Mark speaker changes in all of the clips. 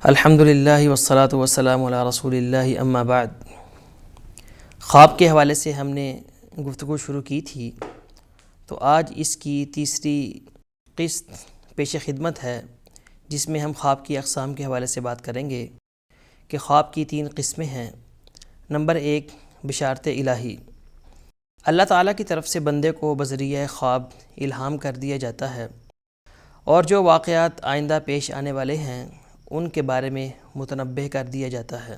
Speaker 1: الحمدللہ والصلاۃ والسلام علی رسول اللہ اما بعد۔ خواب کے حوالے سے ہم نے گفتگو شروع کی تھی، تو آج اس کی تیسری قسط پیش خدمت ہے، جس میں ہم خواب کی اقسام کے حوالے سے بات کریں گے کہ خواب کی 3 قسمیں ہیں۔ نمبر 1، بشارت الہی۔ اللہ تعالیٰ کی طرف سے بندے کو بذریعہ خواب الہام کر دیا جاتا ہے، اور جو واقعات آئندہ پیش آنے والے ہیں ان کے بارے میں متنبہ کر دیا جاتا ہے۔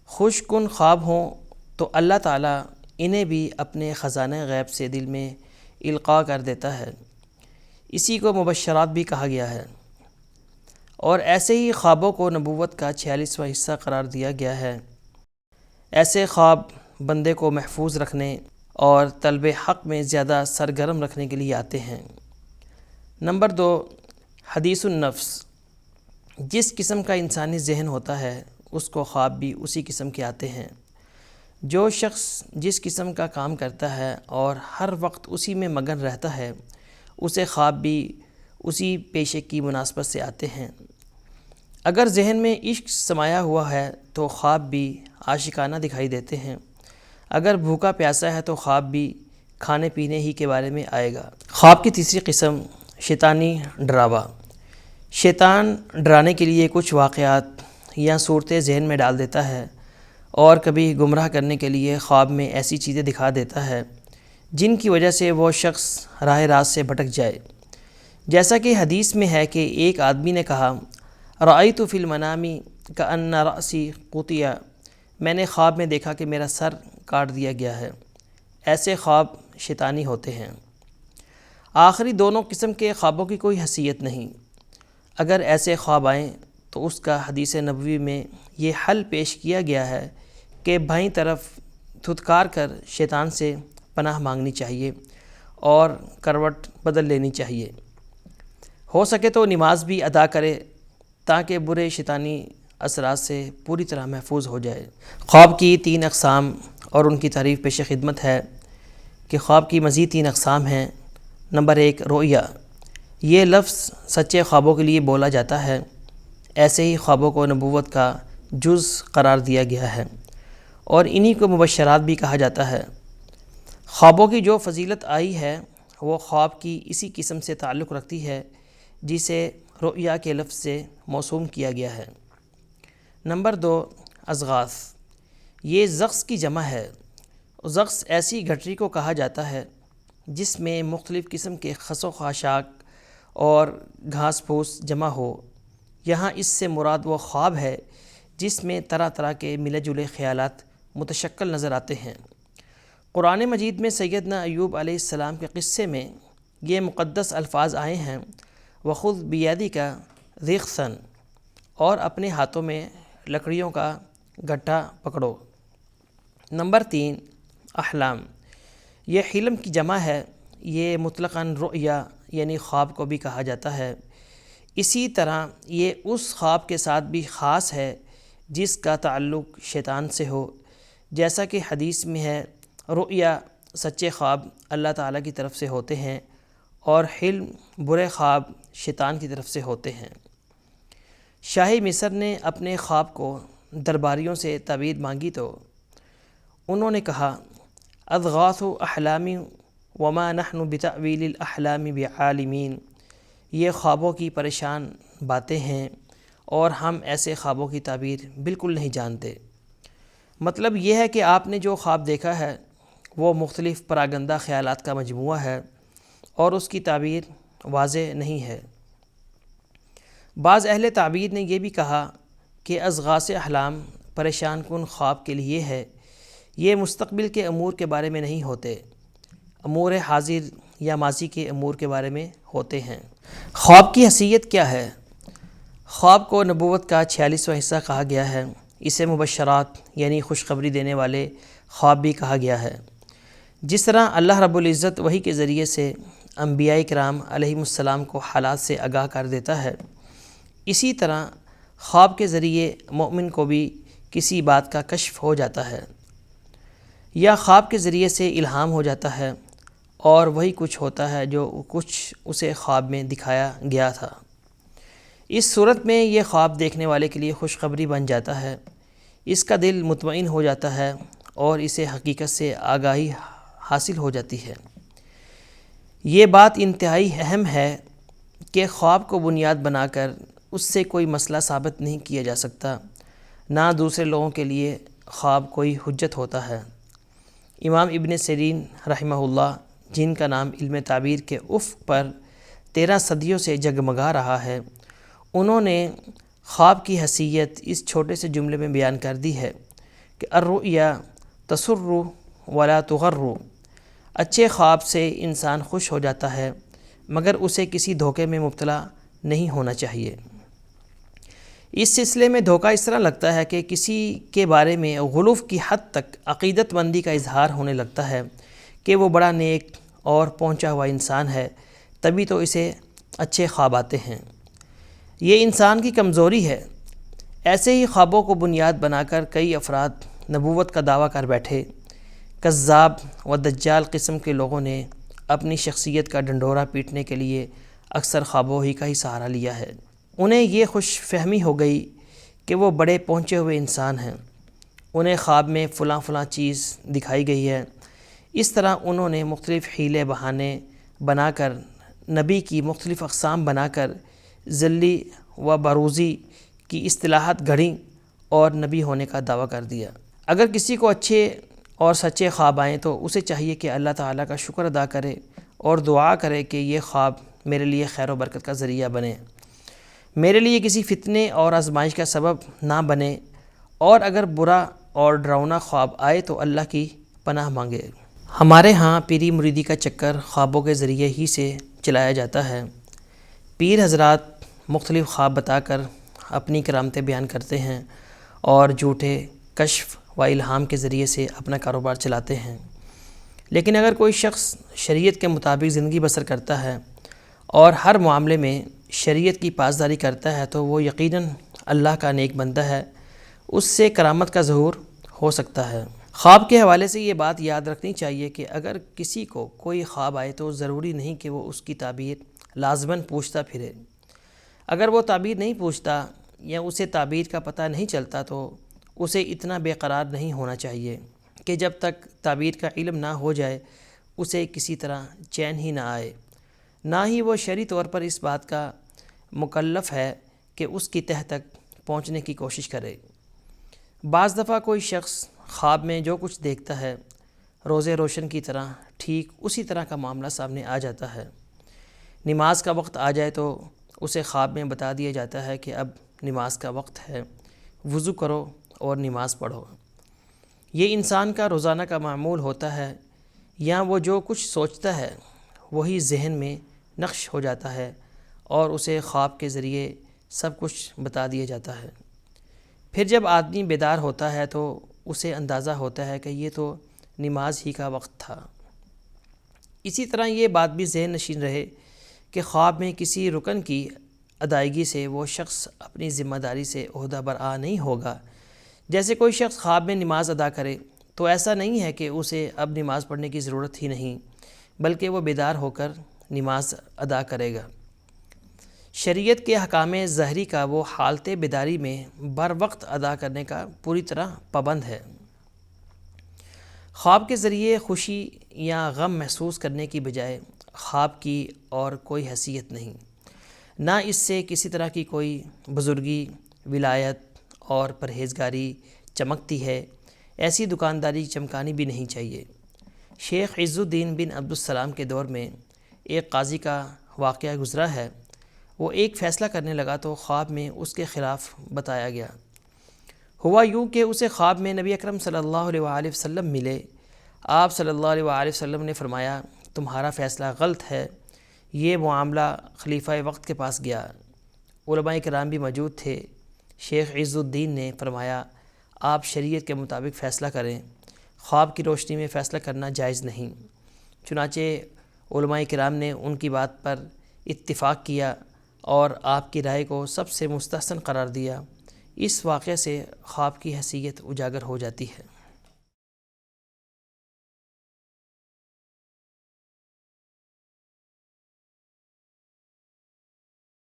Speaker 1: خوش کن خواب ہوں تو اللہ تعالیٰ انہیں بھی اپنے خزانہ غیب سے دل میں القاء کر دیتا ہے، اسی کو مبشرات بھی کہا گیا ہے۔ اور ایسے ہی خوابوں کو نبوت کا 46واں حصہ قرار دیا گیا ہے۔ ایسے خواب بندے کو محفوظ رکھنے اور طلب حق میں زیادہ سرگرم رکھنے کے لیے آتے ہیں۔ نمبر 2، حدیث النفس۔ جس قسم کا انسانی ذہن ہوتا ہے اس کو خواب بھی اسی قسم کے آتے ہیں۔ جو شخص جس قسم کا کام کرتا ہے اور ہر وقت اسی میں مگن رہتا ہے، اسے خواب بھی اسی پیشے کی مناسبت سے آتے ہیں۔ اگر ذہن میں عشق سمایا ہوا ہے تو خواب بھی عاشقانہ دکھائی دیتے ہیں۔ اگر بھوکا پیاسا ہے تو خواب بھی کھانے پینے ہی کے بارے میں آئے گا۔ خواب کی تیسری قسم، شیطانی ڈراوا۔ شیطان ڈرانے کے لیے کچھ واقعات یا صورتیں ذہن میں ڈال دیتا ہے، اور کبھی گمراہ کرنے کے لیے خواب میں ایسی چیزیں دکھا دیتا ہے جن کی وجہ سے وہ شخص راہ راست سے بھٹک جائے۔ جیسا کہ حدیث میں ہے کہ ایک آدمی نے کہا، رأیت فی المنام کأن رأسی قطع، میں نے خواب میں دیکھا کہ میرا سر کاٹ دیا گیا ہے۔ ایسے خواب شیطانی ہوتے ہیں۔ آخری دونوں قسم کے خوابوں کی کوئی حیثیت نہیں۔ اگر ایسے خواب آئیں تو اس کا حدیث نبوی میں یہ حل پیش کیا گیا ہے کہ بائیں طرف دھتکار کر شیطان سے پناہ مانگنی چاہیے اور کروٹ بدل لینی چاہیے۔ ہو سکے تو نماز بھی ادا کرے تاکہ برے شیطانی اثرات سے پوری طرح محفوظ ہو جائے۔ خواب کی 3 اقسام اور ان کی تعریف پیش خدمت ہے کہ خواب کی مزید 3 اقسام ہیں۔ نمبر 1، رؤیا۔ یہ لفظ سچے خوابوں کے لیے بولا جاتا ہے۔ ایسے ہی خوابوں کو نبوت کا جز قرار دیا گیا ہے، اور انہی کو مبشرات بھی کہا جاتا ہے۔ خوابوں کی جو فضیلت آئی ہے وہ خواب کی اسی قسم سے تعلق رکھتی ہے جسے رؤیا کے لفظ سے موسوم کیا گیا ہے۔ نمبر 2، اضغاث۔ یہ زغث کی جمع ہے۔ زغث ایسی گٹری کو کہا جاتا ہے جس میں مختلف قسم کے خس و خاشاک اور گھاس پھوس جمع ہو۔ یہاں اس سے مراد وہ خواب ہے جس میں طرح طرح کے ملے جلے خیالات متشکل نظر آتے ہیں۔ قرآن مجید میں سیدنا ایوب علیہ السلام کے قصے میں یہ مقدس الفاظ آئے ہیں، وَخُذْ بِيَدِكَ ضِغْثًا، اور اپنے ہاتھوں میں لکڑیوں کا گٹھا پکڑو۔ نمبر 3، احلام۔ یہ حلم کی جمع ہے۔ یہ مطلقاً رؤیا یعنی خواب کو بھی کہا جاتا ہے۔ اسی طرح یہ اس خواب کے ساتھ بھی خاص ہے جس کا تعلق شیطان سے ہو، جیسا کہ حدیث میں ہے، رؤیا سچے خواب اللہ تعالیٰ کی طرف سے ہوتے ہیں، اور حلم برے خواب شیطان کی طرف سے ہوتے ہیں۔ شاہ مصر نے اپنے خواب کو درباریوں سے تعبیر مانگی تو انہوں نے کہا، اضغاث احلام وما نحن بتأویل الاحلام بعالمین۔ یہ خوابوں کی پریشان باتیں ہیں اور ہم ایسے خوابوں کی تعبیر بالکل نہیں جانتے۔ مطلب یہ ہے کہ آپ نے جو خواب دیکھا ہے وہ مختلف پراگندہ خیالات کا مجموعہ ہے اور اس کی تعبیر واضح نہیں ہے۔ بعض اہل تعبیر نے یہ بھی کہا کہ اضغاث احلام پریشان کن خواب کے لیے ہے۔ یہ مستقبل کے امور کے بارے میں نہیں ہوتے، امور حاضر یا ماضی کے امور کے بارے میں ہوتے ہیں۔ خواب کی حیثیت کیا ہے؟ خواب کو نبوت کا 46واں حصہ کہا گیا ہے۔ اسے مبشرات یعنی خوشخبری دینے والے خواب بھی کہا گیا ہے۔ جس طرح اللہ رب العزت وحی کے ذریعے سے انبیاء کرام علیہم السلام کو حالات سے آگاہ کر دیتا ہے، اسی طرح خواب کے ذریعے مومن کو بھی کسی بات کا کشف ہو جاتا ہے، یا خواب کے ذریعے سے الہام ہو جاتا ہے، اور وہی کچھ ہوتا ہے جو کچھ اسے خواب میں دکھایا گیا تھا۔ اس صورت میں یہ خواب دیکھنے والے کے لیے خوشخبری بن جاتا ہے، اس کا دل مطمئن ہو جاتا ہے اور اسے حقیقت سے آگاہی حاصل ہو جاتی ہے۔ یہ بات انتہائی اہم ہے کہ خواب کو بنیاد بنا کر اس سے کوئی مسئلہ ثابت نہیں کیا جا سکتا، نہ دوسرے لوگوں کے لیے خواب کوئی حجت ہوتا ہے۔ امام ابن سیرین رحمہ اللہ، جن کا نام علم تعبیر کے افق پر 13 صدیوں سے جگمگا رہا ہے، انہوں نے خواب کی حیثیت اس چھوٹے سے جملے میں بیان کر دی ہے کہ الرؤیا تسر ولا تغر، اچھے خواب سے انسان خوش ہو جاتا ہے مگر اسے کسی دھوکے میں مبتلا نہیں ہونا چاہیے۔ اس سلسلے میں دھوکہ اس طرح لگتا ہے کہ کسی کے بارے میں غلوف کی حد تک عقیدت مندی کا اظہار ہونے لگتا ہے کہ وہ بڑا نیک اور پہنچا ہوا انسان ہے، تبھی تو اسے اچھے خواب آتے ہیں۔ یہ انسان کی کمزوری ہے۔ ایسے ہی خوابوں کو بنیاد بنا کر کئی افراد نبوت کا دعویٰ کر بیٹھے۔ کذاب و دجال قسم کے لوگوں نے اپنی شخصیت کا ڈنڈورا پیٹنے کے لیے اکثر خوابوں ہی کا ہی سہارا لیا ہے۔ انہیں یہ خوش فہمی ہو گئی کہ وہ بڑے پہنچے ہوئے انسان ہیں، انہیں خواب میں فلاں فلاں چیز دکھائی گئی ہے۔ اس طرح انہوں نے مختلف حیلے بہانے بنا کر، نبی کی مختلف اقسام بنا کر، ذلی و بروزی کی اصطلاحات گھڑیں اور نبی ہونے کا دعویٰ کر دیا۔ اگر کسی کو اچھے اور سچے خواب آئیں تو اسے چاہیے کہ اللہ تعالیٰ کا شکر ادا کرے اور دعا کرے کہ یہ خواب میرے لیے خیر و برکت کا ذریعہ بنے، میرے لیے کسی فتنے اور آزمائش کا سبب نہ بنے، اور اگر برا اور ڈراؤنا خواب آئے تو اللہ کی پناہ مانگے۔ ہمارے ہاں پیری مریدی کا چکر خوابوں کے ذریعے ہی سے چلایا جاتا ہے۔ پیر حضرات مختلف خواب بتا کر اپنی کرامتیں بیان کرتے ہیں اور جھوٹے کشف و الہام کے ذریعے سے اپنا کاروبار چلاتے ہیں۔ لیکن اگر کوئی شخص شریعت کے مطابق زندگی بسر کرتا ہے اور ہر معاملے میں شریعت کی پاسداری کرتا ہے تو وہ یقیناً اللہ کا نیک بندہ ہے، اس سے کرامت کا ظہور ہو سکتا ہے۔ خواب کے حوالے سے یہ بات یاد رکھنی چاہیے کہ اگر کسی کو کوئی خواب آئے تو ضروری نہیں کہ وہ اس کی تعبیر لازماً پوچھتا پھرے۔ اگر وہ تعبیر نہیں پوچھتا یا اسے تعبیر کا پتہ نہیں چلتا تو اسے اتنا بے قرار نہیں ہونا چاہیے کہ جب تک تعبیر کا علم نہ ہو جائے اسے کسی طرح چین ہی نہ آئے، نہ ہی وہ شرعی طور پر اس بات کا مکلف ہے کہ اس کی تہہ تک پہنچنے کی کوشش کرے۔ بعض دفعہ کوئی شخص خواب میں جو کچھ دیکھتا ہے روزے روشن کی طرح ٹھیک اسی طرح کا معاملہ سامنے آ جاتا ہے۔ نماز کا وقت آ جائے تو اسے خواب میں بتا دیا جاتا ہے کہ اب نماز کا وقت ہے، وضو کرو اور نماز پڑھو۔ یہ انسان کا روزانہ کا معمول ہوتا ہے، یا وہ جو کچھ سوچتا ہے وہی ذہن میں نقش ہو جاتا ہے اور اسے خواب کے ذریعے سب کچھ بتا دیا جاتا ہے۔ پھر جب آدمی بیدار ہوتا ہے تو اسے اندازہ ہوتا ہے کہ یہ تو نماز ہی کا وقت تھا۔ اسی طرح یہ بات بھی ذہن نشین رہے کہ خواب میں کسی رکن کی ادائیگی سے وہ شخص اپنی ذمہ داری سے عہدہ برآ نہیں ہوگا۔ جیسے کوئی شخص خواب میں نماز ادا کرے تو ایسا نہیں ہے کہ اسے اب نماز پڑھنے کی ضرورت ہی نہیں، بلکہ وہ بیدار ہو کر نماز ادا کرے گا۔ شریعت کے احکام ظاہری کا وہ حالت بیداری میں بر وقت ادا کرنے کا پوری طرح پابند ہے۔ خواب کے ذریعے خوشی یا غم محسوس کرنے کی بجائے خواب کی اور کوئی حیثیت نہیں، نہ اس سے کسی طرح کی کوئی بزرگی، ولایت اور پرہیزگاری چمکتی ہے، ایسی دکانداری چمکانی بھی نہیں چاہیے۔ شیخ عز الدین بن عبدالسلام کے دور میں ایک قاضی کا واقعہ گزرا ہے۔ وہ ایک فیصلہ کرنے لگا تو خواب میں اس کے خلاف بتایا گیا۔ ہوا یوں کہ اسے خواب میں نبی اکرم صلی اللہ علیہ وآلہ وسلم ملے۔ آپ صلی اللہ علیہ وآلہ وسلم نے فرمایا، تمہارا فیصلہ غلط ہے۔ یہ معاملہ خلیفہ وقت کے پاس گیا، علماء کرام بھی موجود تھے۔ شیخ عز الدین نے فرمایا، آپ شریعت کے مطابق فیصلہ کریں، خواب کی روشنی میں فیصلہ کرنا جائز نہیں۔ چنانچہ علماء کرام نے ان کی بات پر اتفاق کیا اور آپ کی رائے کو سب سے مستحسن قرار دیا۔ اس واقعے سے خواب کی حیثیت اجاگر ہو جاتی ہے۔